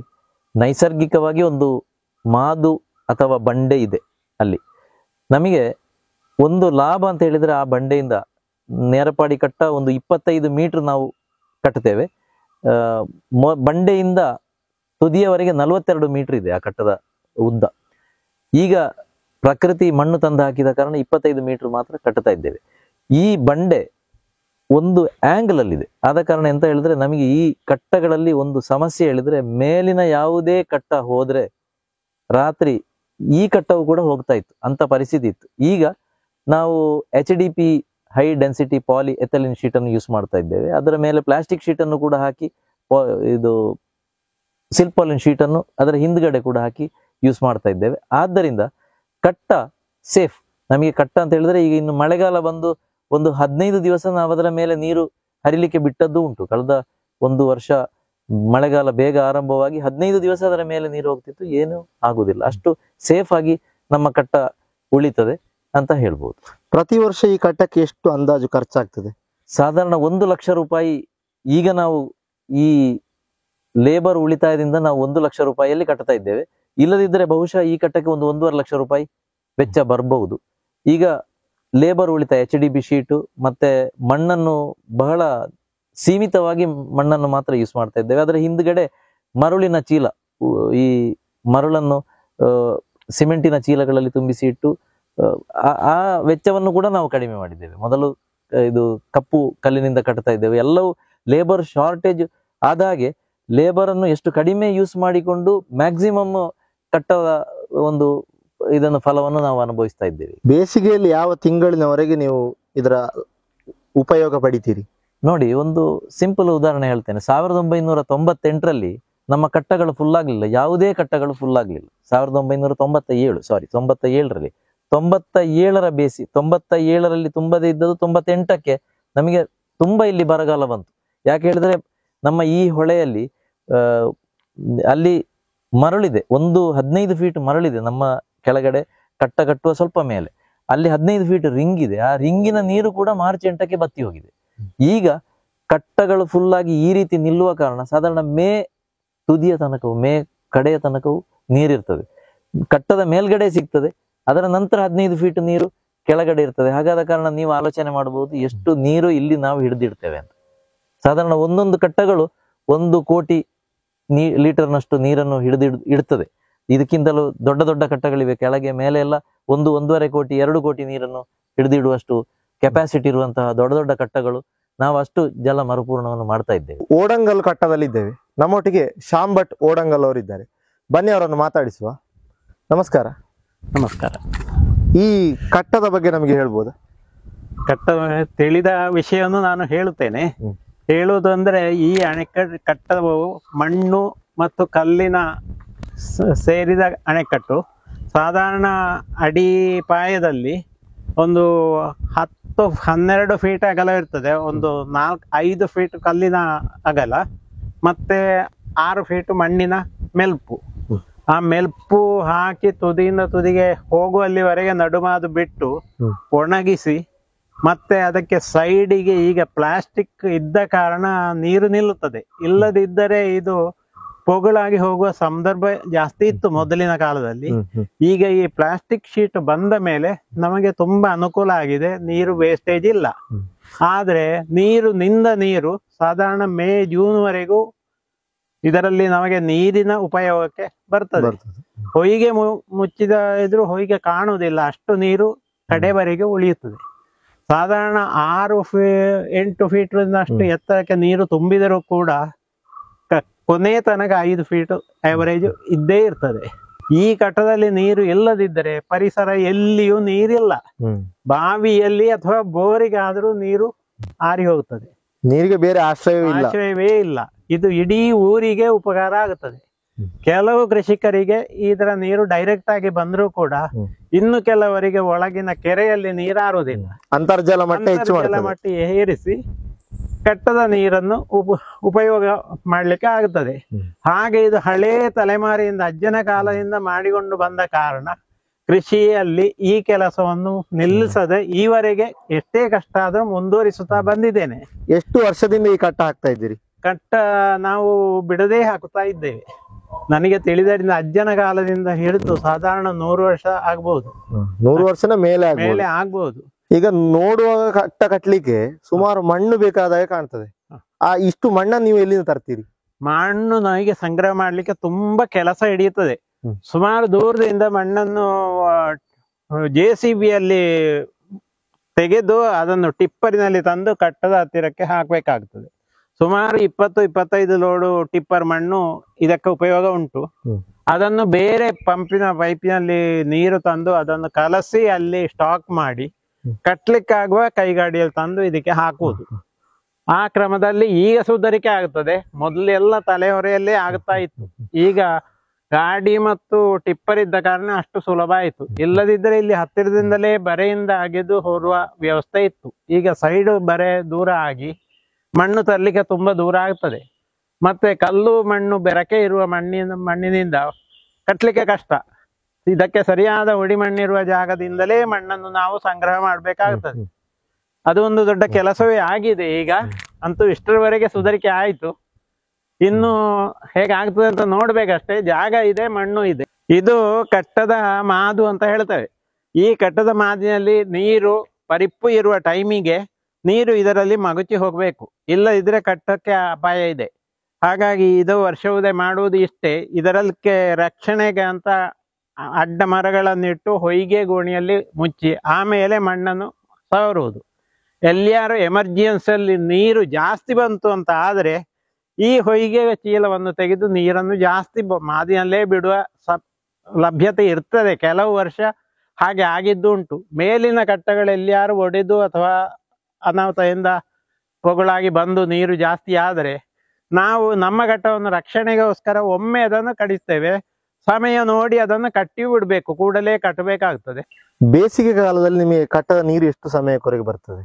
S2: ನೈಸರ್ಗಿಕವಾಗಿ ಒಂದು ಮಾದು ಅಥವಾ ಬಂಡೆ ಇದೆ. ಅಲ್ಲಿ ನಮಗೆ ಒಂದು ಲಾಭ ಅಂತ ಹೇಳಿದ್ರೆ ಆ ಬಂಡೆಯಿಂದ ನೇರಪಾಡಿ ಕಟ್ಟ ಒಂದು 25 ಮೀಟರ್ ನಾವು ಕಟ್ಟುತ್ತೇವೆ. ಬಂಡೆಯಿಂದ ತುದಿಯವರೆಗೆ 42 ಮೀಟರ್ ಇದೆ ಆ ಕಟ್ಟದ ಉದ್ದ. ಈಗ ಪ್ರಕೃತಿ ಮಣ್ಣು ತಂದು ಹಾಕಿದ ಕಾರಣ 25 ಮೀಟರ್ ಮಾತ್ರ ಕಟ್ಟುತ್ತಾ ಇದ್ದೇವೆ. ಈ ಬಂಡೆ ಒಂದು ಆಂಗಲ್ ಅಲ್ಲಿದೆ. ಆದ ಕಾರಣ ಎಂತ ಹೇಳಿದ್ರೆ ನಮಗೆ ಈ ಕಟ್ಟಗಳಲ್ಲಿ ಒಂದು ಸಮಸ್ಯೆ ಹೇಳಿದ್ರೆ, ಮೇಲಿನ ಯಾವುದೇ ಕಟ್ಟ ಹೋದ್ರೆ ರಾತ್ರಿ ಈ ಕಟ್ಟವು ಕೂಡ ಹೋಗ್ತಾ ಇತ್ತು, ಅಂತ ಪರಿಸ್ಥಿತಿ ಇತ್ತು. ಈಗ ನಾವು HDP ಹೈ ಡೆನ್ಸಿಟಿ ಪಾಲಿ ಎಥಿಲಿನ್ ಶೀಟ್ ಅನ್ನು ಯೂಸ್ ಮಾಡ್ತಾ ಇದ್ದೇವೆ. ಅದರ ಮೇಲೆ ಪ್ಲಾಸ್ಟಿಕ್ ಶೀಟ್ ಅನ್ನು ಕೂಡ ಹಾಕಿ, ಇದು ಸಿಲ್ಪಾಲಿನ್ ಶೀಟ್ ಅನ್ನು ಅದರ ಹಿಂದ್ಗಡೆ ಕೂಡ ಹಾಕಿ ಯೂಸ್ ಮಾಡ್ತಾ ಇದ್ದೇವೆ. ಆದ್ದರಿಂದ ಕಟ್ಟ ಸೇಫ್. ನಮಗೆ ಕಟ್ಟ ಅಂತ ಹೇಳಿದ್ರೆ ಈಗ ಇನ್ನು ಮಳೆಗಾಲ ಬಂದು ಒಂದು 15 ದಿವಸ ನಾವು ಅದರ ಮೇಲೆ ನೀರು ಹರಿಲಿಕ್ಕೆ ಬಿಟ್ಟದ್ದು ಉಂಟು. ಕಳೆದ 1 ವರ್ಷ ಮಳೆಗಾಲ ಬೇಗ ಆರಂಭವಾಗಿ 15 ದಿವಸ ಅದರ ಮೇಲೆ ನೀರು ಹೋಗ್ತಿತ್ತು, ಏನು ಆಗುದಿಲ್ಲ. ಅಷ್ಟು ಸೇಫ್ ಆಗಿ ನಮ್ಮ ಕಟ್ಟ ಉಳಿತದೆ ಅಂತ ಹೇಳ್ಬೋದು.
S3: ಪ್ರತಿ ವರ್ಷ ಈ ಕಟ್ಟಕ್ಕೆ ಎಷ್ಟು ಅಂದಾಜು ಖರ್ಚಾಗ್ತದೆ?
S2: ಸಾಧಾರಣ 1 ಲಕ್ಷ ರೂಪಾಯಿ. ಈಗ ನಾವು ಈ ಲೇಬರ್ ಉಳಿತಾಯದಿಂದ ನಾವು 1 ಲಕ್ಷ ರೂಪಾಯಿಯಲ್ಲಿ ಕಟ್ತಾ ಇದ್ದೇವೆ. ಇಲ್ಲದಿದ್ದರೆ ಬಹುಶಃ ಈ ಕಟ್ಟಕ್ಕೆ ಒಂದು 1.5 ಲಕ್ಷ ರೂಪಾಯಿ ವೆಚ್ಚ ಬರಬಹುದು. ಈಗ ಲೇಬರ್ ಉಳಿತಾಯ, HDP ಶೀಟು ಮತ್ತೆ ಮಣ್ಣನ್ನು ಬಹಳ ಸೀಮಿತವಾಗಿ ಮಣ್ಣನ್ನು ಮಾತ್ರ ಯೂಸ್ ಮಾಡ್ತಾ ಇದ್ದೇವೆ. ಅದರ ಹಿಂದ್ಗಡೆ ಮರುಳಿನ ಚೀಲ, ಈ ಮರುಳನ್ನು ಸಿಮೆಂಟಿನ ಚೀಲಗಳಲ್ಲಿ ತುಂಬಿಸಿ ಇಟ್ಟು ಆ ವೆಚ್ಚವನ್ನು ಕೂಡ ನಾವು ಕಡಿಮೆ ಮಾಡಿದ್ದೇವೆ. ಮೊದಲು ಇದು ಕಪ್ಪು ಕಲ್ಲಿನಿಂದ ಕಟ್ತಾ ಇದ್ದೇವೆ. ಎಲ್ಲವೂ ಲೇಬರ್ ಶಾರ್ಟೇಜ್ ಆದ ಹಾಗೆ ಲೇಬರ್ ಅನ್ನು ಎಷ್ಟು ಕಡಿಮೆ ಯೂಸ್ ಮಾಡಿಕೊಂಡು ಮ್ಯಾಕ್ಸಿಮಮ್ ಕಟ್ಟದ ಒಂದು ಇದನ್ನು ಫಲವನ್ನು ನಾವು ಅನುಭವಿಸ್ತಾ ಇದ್ದೇವೆ.
S3: ಬೇಸಿಗೆಯಲ್ಲಿ ಯಾವ ತಿಂಗಳಿನವರೆಗೆ ನೀವು ಇದರ ಉಪಯೋಗ ಪಡಿತೀರಿ?
S2: ನೋಡಿ, ಒಂದು ಸಿಂಪಲ್ ಉದಾಹರಣೆ ಹೇಳ್ತೇನೆ. 1998ರಲ್ಲಿ ನಮ್ಮ ಕಟ್ಟಗಳು ಫುಲ್ ಆಗ್ಲಿಲ್ಲ, ಯಾವುದೇ ಕಟ್ಟಗಳು ಫುಲ್ ಆಗ್ಲಿಲ್ಲ. 1997ರಲ್ಲಿ 97ರ ಬೇಸಿ, 97ರಲ್ಲಿ ತುಂಬದೇ ಇದ್ದದ್ದು 98ಕ್ಕೆ ನಮಗೆ ತುಂಬಾ ಇಲ್ಲಿ ಬರಗಾಲ ಬಂತು. ಯಾಕೆ ಹೇಳಿದ್ರೆ ನಮ್ಮ ಈ ಹೊಳೆಯಲ್ಲಿ ಅಲ್ಲಿ ಮರಳಿದೆ, ಒಂದು 15 ಫೀಟ್ ಮರಳಿದೆ ನಮ್ಮ ಕೆಳಗಡೆ ಕಟ್ಟ ಕಟ್ಟುವ ಸ್ವಲ್ಪ ಮೇಲೆ. ಅಲ್ಲಿ 15 ಫೀಟ್ ರಿಂಗ್ ಇದೆ. ಆ ರಿಂಗಿನ ನೀರು ಕೂಡ ಮಾರ್ಚ್ 8ಕ್ಕೆ ಬತ್ತಿ ಹೋಗಿದೆ. ಈಗ ಕಟ್ಟಗಳು ಫುಲ್ ಆಗಿ ಈ ರೀತಿ ನಿಲ್ಲುವ ಕಾರಣ ಸಾಧಾರಣ ಮೇ ತುದಿಯ ತನಕವು, ಮೇ ಕಡೆಯ ತನಕವು ನೀರಿರ್ತದೆ. ಕಟ್ಟದ ಮೇಲ್ಗಡೆ ಸಿಗ್ತದೆ, ಅದರ ನಂತರ 15 ಫೀಟ್ ನೀರು ಕೆಳಗಡೆ ಇರ್ತದೆ. ಹಾಗಾದ ಕಾರಣ ನೀವು ಆಲೋಚನೆ ಮಾಡಬಹುದು ಎಷ್ಟು ನೀರು ಇಲ್ಲಿ ನಾವು ಹಿಡಿದಿಡ್ತೇವೆ ಅಂತ. ಸಾಧಾರಣ ಒಂದೊಂದು ಕಟ್ಟಗಳು 1 ಕೋಟಿ ಲೀಟರ್ನಷ್ಟು ನೀರನ್ನು ಇಡ್ತದೆ. ಇದಕ್ಕಿಂತಲೂ ದೊಡ್ಡ ದೊಡ್ಡ ಕಟ್ಟಗಳಿವೆ, ಕೆಳಗೆ ಮೇಲೆ ಎಲ್ಲ 1-1.5 ಕೋಟಿ 2 ಕೋಟಿ ನೀರನ್ನು ಹಿಡಿದಿಡುವಷ್ಟು ಕೆಪಾಸಿಟಿ ಇರುವಂತಹ ದೊಡ್ಡ ದೊಡ್ಡ ಕಟ್ಟಗಳು. ನಾವು ಅಷ್ಟು ಜಲ ಮರುಪೂರ್ಣವನ್ನು ಮಾಡ್ತಾ ಇದ್ದೇವೆ.
S3: ಓಡಂಗಲ್ ಕಟ್ಟದಲ್ಲಿದ್ದೇವೆ. ನಮ್ಮೊಟ್ಟಿಗೆ ಶ್ಯಾಮ್ ಭಟ್ ಓಡಂಗಲ್ ಅವರಿದ್ದಾರೆ. ಬನ್ನಿ ಅವರನ್ನು ಮಾತಾಡಿಸುವ. ನಮಸ್ಕಾರ.
S6: ನಮಸ್ಕಾರ.
S3: ಈ ಕಟ್ಟದ ಬಗ್ಗೆ ನಮಗೆ ಹೇಳ್ಬೋದಾ?
S6: ತಿಳಿದ ವಿಷಯವನ್ನು ನಾನು ಹೇಳುತ್ತೇನೆ. ಹೇಳುವುದು ಅಂದ್ರೆ ಈ ಅಣೆಕಟ್ಟವು ಮಣ್ಣು ಮತ್ತು ಕಲ್ಲಿನ ಸೇರಿದ ಅಣೆಕಟ್ಟು. ಸಾಧಾರಣ ಅಡಿಪಾಯದಲ್ಲಿ ಒಂದು 10-12 ಫೀಟ್ ಅಗಲ ಇರ್ತದೆ. ಒಂದು 4-5 ಫೀಟ್ ಕಲ್ಲಿನ ಅಗಲ ಮತ್ತೆ 6 ಫೀಟ್ ಮಣ್ಣಿನ ಮೆಲ್ಪು. ಆ ಮೆಲ್ಪು ಹಾಕಿ ತುದಿಯಿಂದ ತುದಿಗೆ ಹೋಗುವಲ್ಲಿವರೆಗೆ ನಡುಮಾದು ಬಿಟ್ಟು ಒಣಗಿಸಿ ಮತ್ತೆ ಅದಕ್ಕೆ ಸೈಡಿಗೆ ಈಗ ಪ್ಲಾಸ್ಟಿಕ್ ಇದ್ದ ಕಾರಣ ನೀರು ನಿಲ್ಲುತ್ತದೆ. ಇಲ್ಲದಿದ್ದರೆ ಇದು ಪೊಗಳಾಗಿ ಹೋಗುವ ಸಂದರ್ಭ ಜಾಸ್ತಿ ಇತ್ತು ಮೊದಲಿನ ಕಾಲದಲ್ಲಿ. ಈಗ ಈ ಪ್ಲಾಸ್ಟಿಕ್ ಶೀಟ್ ಬಂದ ಮೇಲೆ ನಮಗೆ ತುಂಬಾ ಅನುಕೂಲ ಆಗಿದೆ, ನೀರು ವೇಸ್ಟೇಜ್ ಇಲ್ಲ. ಆದ್ರೆ ನೀರು ಸಾಧಾರಣ ಮೇ ಜೂನ್ ವರೆಗೂ ಇದರಲ್ಲಿ ನಮಗೆ ನೀರಿನ ಉಪಯೋಗಕ್ಕೆ ಬರ್ತದೆ. ಹೊಯ್ಗೆ ಮುಚ್ಚಿದ ಇದ್ರು ಹೊಯ್ಗೆ ಕಾಣುವುದಿಲ್ಲ, ಅಷ್ಟು ನೀರು ಕಡೆವರೆಗೆ ಉಳಿಯುತ್ತದೆ. ಸಾಧಾರಣ 6-8 ಫೀಟ್ ಅಷ್ಟು ಎತ್ತರಕ್ಕೆ ನೀರು ತುಂಬಿದರೂ ಕೂಡ ಕೊನೆ ತನಕ 5 ಫೀಟ್ ಆವರೇಜ್ ಇದ್ದೇ ಇರ್ತದೆ. ಈ ಕಟ್ಟದಲ್ಲಿ ನೀರು ಇಲ್ಲದಿದ್ದರೆ ಪರಿಸರ ಎಲ್ಲಿಯೂ ನೀರಿಲ್ಲ. ಬಾವಿಯಲ್ಲಿ ಅಥವಾ ಬೋರಿಗಾದ್ರೂ ನೀರು ಆರಿ ಹೋಗುತ್ತದೆ,
S3: ನೀರಿಗೆ ಬೇರೆ
S6: ಆಶ್ರಯವೇ ಇಲ್ಲ. ಇದು ಇಡೀ ಊರಿಗೆ ಉಪಕಾರ ಆಗುತ್ತದೆ. ಕೆಲವು ಕೃಷಿಕರಿಗೆ ಇದರ ನೀರು ಡೈರೆಕ್ಟ್ ಆಗಿ ಬಂದರೂ ಕೂಡ ಇನ್ನು ಕೆಲವರಿಗೆ ಒಳಗಿನ ಕೆರೆಯಲ್ಲಿ ನೀರಾರುವುದಿಲ್ಲ.
S3: ಅಂತರ್ಜಲ
S6: ಮಟ್ಟ ಏರಿಸಿ ಕಟ್ಟದ ನೀರನ್ನು ಉಪಯೋಗ ಮಾಡ್ಲಿಕ್ಕೆ ಆಗುತ್ತದೆ. ಹಾಗೆ ಇದು ಹಳೇ ತಲೆಮಾರಿಯಿಂದ ಅಜ್ಜನ ಕಾಲದಿಂದ ಮಾಡಿಕೊಂಡು ಬಂದ ಕಾರಣ ಕೃಷಿಯಲ್ಲಿ ಈ ಕೆಲಸವನ್ನು ನಿಲ್ಲಿಸದೆ ಈವರೆಗೆ ಎಷ್ಟೇ ಕಷ್ಟ ಆದ್ರೂ ಮುಂದುವರಿಸುತ್ತಾ ಬಂದಿದ್ದೇನೆ.
S3: ಎಷ್ಟು ವರ್ಷದಿಂದ ಈ ಕಟ್ಟ ಹಾಕ್ತಾ ಇದ್ದೀರಿ?
S6: ಕಟ್ಟ ನಾವು ಬಿಡದೇ ಹಾಕುತ್ತಾ ಇದ್ದೇವೆ. ನನಗೆ ತಿಳಿದರಿಂದ ಅಜ್ಜನ ಕಾಲದಿಂದ ಹಿಡಿದು ಸಾಧಾರಣ 100 ವರ್ಷ ಆಗ್ಬಹುದು.
S3: 100 ವರ್ಷದ ಮೇಲೆ
S6: ಆಗ್ಬಹುದು.
S3: ಈಗ ನೋಡುವಾಗ ಕಟ್ಟ ಕಟ್ಲಿಕ್ಕೆ ಸುಮಾರು ಮಣ್ಣು ಬೇಕಾದಾಗ ಕಾಣ್ತದೆ. ಆ ಇಷ್ಟು ಮಣ್ಣನ್ನು ನೀವು ಎಲ್ಲಿಂದ ತರ್ತೀರಿ?
S6: ಮಣ್ಣು ನನಗೆ ಸಂಗ್ರಹ ಮಾಡ್ಲಿಕ್ಕೆ ತುಂಬಾ ಕೆಲಸ ಹಿಡಿಯುತ್ತದೆ. ಸುಮಾರು ದೂರದಿಂದ ಮಣ್ಣನ್ನು JCB ಯಲ್ಲಿ ತೆಗೆದು ಅದನ್ನು ಟಿಪ್ಪರಿನಲ್ಲಿ ತಂದು ಕಟ್ಟದ ಹತ್ತಿರಕ್ಕೆ ಹಾಕ್ಬೇಕಾಗ್ತದೆ. ಸುಮಾರು 20-25 ಲೋಡು ಟಿಪ್ಪರ್ ಮಣ್ಣು ಇದಕ್ಕೆ ಉಪಯೋಗ ಉಂಟು. ಅದನ್ನು ಬೇರೆ ಪೈಪಿನಲ್ಲಿ ನೀರು ತಂದು ಅದನ್ನು ಕಲಸಿ ಅಲ್ಲಿ ಸ್ಟಾಕ್ ಮಾಡಿ ಕಟ್ಲಿಕ್ಕಾಗುವ ಕೈಗಾಡಿಯಲ್ಲಿ ತಂದು ಇದಕ್ಕೆ ಹಾಕುವುದು. ಆ ಕ್ರಮದಲ್ಲಿ ಈಗ ಸುಧಾರಿಕೆ ಆಗುತ್ತದೆ. ಮೊದಲೆಲ್ಲ ತಲೆಹೊರೆಯಲ್ಲೇ ಆಗ್ತಾ ಇತ್ತು. ಈಗ ಗಾಡಿ ಮತ್ತು ಟಿಪ್ಪರ್ ಇದ್ದ ಕಾರಣ ಅಷ್ಟು ಸುಲಭ ಆಯಿತು. ಇಲ್ಲದಿದ್ದರೆ ಇಲ್ಲಿ ಹತ್ತಿರದಿಂದಲೇ ಬರೆಯಿಂದ ಅಗೆದು ಹೊರುವ ವ್ಯವಸ್ಥೆ ಇತ್ತು. ಈಗ ಸೈಡ್ ಬರೆ ದೂರ ಆಗಿ ಮಣ್ಣು ತರಲಿಕ್ಕೆ ತುಂಬಾ ದೂರ ಆಗ್ತದೆ. ಮತ್ತೆ ಕಲ್ಲು ಮಣ್ಣು ಬೆರಕೆ ಇರುವ ಮಣ್ಣಿನಿಂದ ಕಟ್ಲಿಕ್ಕೆ ಕಷ್ಟ. ಇದಕ್ಕೆ ಸರಿಯಾದ ಹುಡಿ ಮಣ್ಣಿರುವ ಜಾಗದಿಂದಲೇ ಮಣ್ಣನ್ನು ನಾವು ಸಂಗ್ರಹ ಮಾಡ್ಬೇಕಾಗ್ತದೆ. ಅದು ಒಂದು ದೊಡ್ಡ ಕೆಲಸವೇ ಆಗಿದೆ. ಈಗ ಅಂತೂ ಇಷ್ಟರವರೆಗೆ ಸುಧಾರಿಕೆ ಆಯ್ತು. ಇನ್ನು ಹೇಗಾಗ್ತದೆ ಅಂತ ನೋಡ್ಬೇಕಷ್ಟೇ. ಜಾಗ ಇದೆ, ಮಣ್ಣು ಇದೆ. ಇದು ಕಟ್ಟದ ಮಾದು ಅಂತ ಹೇಳ್ತೇವೆ. ಈ ಕಟ್ಟದ ಮಾದಿನಲ್ಲಿ ನೀರು ಪರಿಪ್ಪು ಇರುವ ಟೈಮಿಗೆ ನೀರು ಇದರಲ್ಲಿ ಮಗುಚಿ ಹೋಗ್ಬೇಕು, ಇಲ್ಲ ಇದ್ರೆ ಕಟ್ಟಕ್ಕೆ ಅಪಾಯ ಇದೆ. ಹಾಗಾಗಿ ಇದು ವರ್ಷವುದೇ ಮಾಡುವುದು ಇಷ್ಟೇ. ಇದರಕ್ಕೆ ರಕ್ಷಣೆಗೆ ಅಂತ ಅಡ್ಡ ಮರಗಳನ್ನಿಟ್ಟು ಹೊಯ್ಗೆ ಗೋಣಿಯಲ್ಲಿ ಮುಚ್ಚಿ ಆಮೇಲೆ ಮಣ್ಣನ್ನು ಸವರುವುದು. ಎಲ್ಲಿಯಾರು ಎಮರ್ಜೆನ್ಸಿಯಲ್ಲಿ ನೀರು ಜಾಸ್ತಿ ಬಂತು ಅಂತ ಆದರೆ ಈ ಹೊಯ್ಗೆ ಚೀಲವನ್ನು ತೆಗೆದು ನೀರನ್ನು ಜಾಸ್ತಿ ಮಾದಿನಲ್ಲೇ ಬಿಡುವ ಲಭ್ಯತೆ ಇರ್ತದೆ. ಕೆಲವು ವರ್ಷ ಹಾಗೆ ಆಗಿದ್ದು ಉಂಟು. ಮೇಲಿನ ಕಟ್ಟಗಳೆಲ್ಲಿಯಾರು ಒಡೆದು ಅಥವಾ ಅನಾಹುತದಿಂದ ಪೊಗಳಾಗಿ ಬಂದು ನೀರು ಜಾಸ್ತಿ ಆದರೆ ನಾವು ನಮ್ಮ ಕಟ್ಟವನ್ನು ರಕ್ಷಣೆಗೋಸ್ಕರ ಒಮ್ಮೆ ಅದನ್ನು ಕಡಿಸ್ತೇವೆ. ಸಮಯ ನೋಡಿ ಅದನ್ನು ಕಟ್ಟಿ ಬಿಡ್ಬೇಕು, ಕೂಡಲೇ ಕಟ್ಟಬೇಕಾಗ್ತದೆ.
S3: ಬೇಸಿಗೆ ಕಾಲದಲ್ಲಿ ನಿಮಗೆ ಕಟ್ಟದ ನೀರು ಎಷ್ಟು ಸಮಯಕ್ಕೊರೆಗೆ ಬರ್ತದೆ?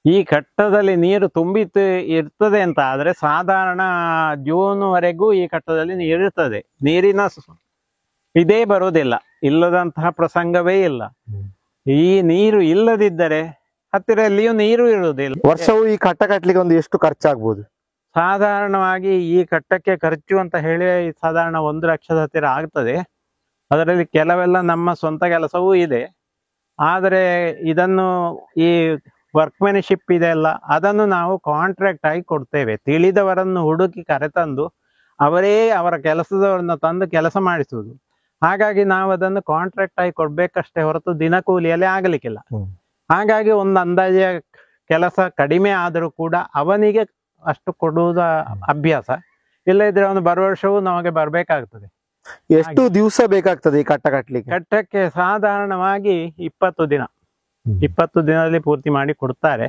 S6: ಈ ಕಟ್ಟದಲ್ಲಿ ನೀರು ತುಂಬಿತ್ತು ಇರ್ತದೆ ಅಂತ ಆದ್ರೆ ಸಾಧಾರಣ ಜೂನ್ ವರೆಗೂ ಈ ಕಟ್ಟದಲ್ಲಿ ನೀರಿರ್ತದೆ. ನೀರಿನ ಇದೇ ಬರುವುದಿಲ್ಲ, ಇಲ್ಲದಂತಹ ಪ್ರಸಂಗವೇ ಇಲ್ಲ. ಈ ನೀರು ಇಲ್ಲದಿದ್ದರೆ ಹತ್ತಿರ ಎಲ್ಲಿಯೂ ನೀರು ಇರುವುದಿಲ್ಲ.
S3: ವರ್ಷವು ಈ ಕಟ್ಟ ಕಟ್ಟಲಿಕ್ಕೆ ಒಂದು ಎಷ್ಟು ಖರ್ಚಾಗ್ಬೋದು?
S6: ಸಾಧಾರಣವಾಗಿ ಈ ಕಟ್ಟಕ್ಕೆ ಖರ್ಚು ಅಂತ ಹೇಳಿ ಸಾಧಾರಣ 1 ಲಕ್ಷದ ಹತ್ತಿರ ಆಗ್ತದೆ. ಅದರಲ್ಲಿ ಕೆಲವೆಲ್ಲ ನಮ್ಮ ಸ್ವಂತ ಕೆಲಸವೂ ಇದೆ. ಆದರೆ ಇದನ್ನು ಈ ವರ್ಕ್ಮೆನ್ಶಿಪ್ ಇದೆ ಅಲ್ಲ, ಅದನ್ನು ನಾವು ಕಾಂಟ್ರಾಕ್ಟ್ ಆಗಿ ಕೊಡ್ತೇವೆ. ತಿಳಿದವರನ್ನು ಹುಡುಕಿ ಕರೆತಂದು ಅವರೇ ಅವರ ಕೆಲಸದವರನ್ನ ತಂದು ಕೆಲಸ ಮಾಡಿಸುವುದು. ಹಾಗಾಗಿ ನಾವು ಅದನ್ನು ಕಾಂಟ್ರಾಕ್ಟ್ ಆಗಿ ಕೊಡ್ಬೇಕಷ್ಟೇ ಹೊರತು ದಿನಕೂಲಿಯಲ್ಲಿ ಆಗಲಿಕ್ಕಿಲ್ಲ. ಹಾಗಾಗಿ ಒಂದು ಅಂದಾಜಿನ ಕೆಲಸ ಕಡಿಮೆ ಆದರೂ ಕೂಡ ಅವನಿಗೆ ಅಷ್ಟು ಕೊಡುವುದ ಅಭ್ಯಾಸ. ಇಲ್ಲದಿದ್ರೆ ಅವನು ಬರುವ ವರ್ಷವೂ ನಮಗೆ ಬರ್ಬೇಕಾಗ್ತದೆ.
S3: ಎಷ್ಟು ದಿವಸ ಬೇಕಾಗ್ತದೆ ಈ ಕಟ್ಟ ಕಟ್ಟಲಿಕ್ಕೆ?
S6: ಕಟ್ಟಕ್ಕೆ ಸಾಧಾರಣವಾಗಿ 20 ದಿನ 20 ದಿನದಲ್ಲಿ ಪೂರ್ತಿ ಮಾಡಿ ಕೊಡ್ತಾರೆ.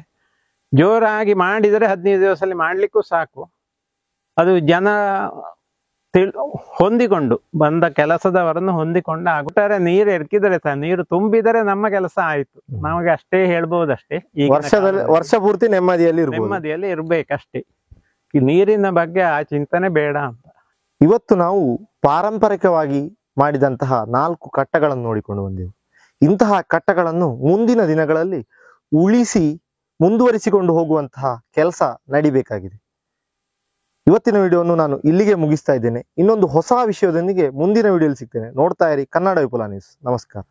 S6: ಜೋರಾಗಿ ಮಾಡಿದರೆ 15 ದಿವಸದಲ್ಲಿ ಮಾಡ್ಲಿಕ್ಕೂ ಸಾಕು. ಅದು ಜನ ಹೊಂದಿಕೊಂಡು ಬಂದ ಕೆಲಸದವರನ್ನು ಹೊಂದಿಕೊಂಡು ಆಗ್ಬಿಟ್ಟಾರೆ. ನೀರು ಎರ್ಕಿದರೆ ನೀರು ತುಂಬಿದರೆ ನಮ್ಮ ಕೆಲಸ ಆಯ್ತು, ನಮಗೆ ಅಷ್ಟೇ ಹೇಳ್ಬೋದಷ್ಟೇ. ಈಗ
S3: ವರ್ಷ ಪೂರ್ತಿ
S6: ನೆಮ್ಮದಿಯಲ್ಲಿ ಇರ್ಬೇಕಷ್ಟೇ. ಈ ನೀರಿನ ಬಗ್ಗೆ ಆ ಚಿಂತನೆ ಬೇಡ ಅಂತ.
S3: ಇವತ್ತು ನಾವು ಪಾರಂಪರಿಕವಾಗಿ ಮಾಡಿದಂತಹ 4 ಕಟ್ಟಗಳನ್ನು ನೋಡಿಕೊಂಡು ಬಂದೆವು. ಇಂತಹ ಕಟ್ಟಗಳನ್ನು ಮುಂದಿನ ದಿನಗಳಲ್ಲಿ ಉಳಿಸಿ ಮುಂದುವರಿಸಿಕೊಂಡು ಹೋಗುವಂತಹ ಕೆಲಸ ನಡಿಬೇಕಾಗಿದೆ. ಇವತ್ತಿನ ವಿಡಿಯೋವನ್ನು ನಾನು ಇಲ್ಲಿಗೆ ಮುಗಿಸ್ತಾ ಇದ್ದೇನೆ. ಇನ್ನೊಂದು ಹೊಸ ವಿಷಯದೊಂದಿಗೆ ಮುಂದಿನ ವಿಡಿಯೋದಲ್ಲಿ ಸಿಗ್ತೇನೆ. ನೋಡ್ತಾ ಇರಿ ಕನ್ನಡ ವಿಪುಲ ನ್ಯೂಸ್. ನಮಸ್ಕಾರ.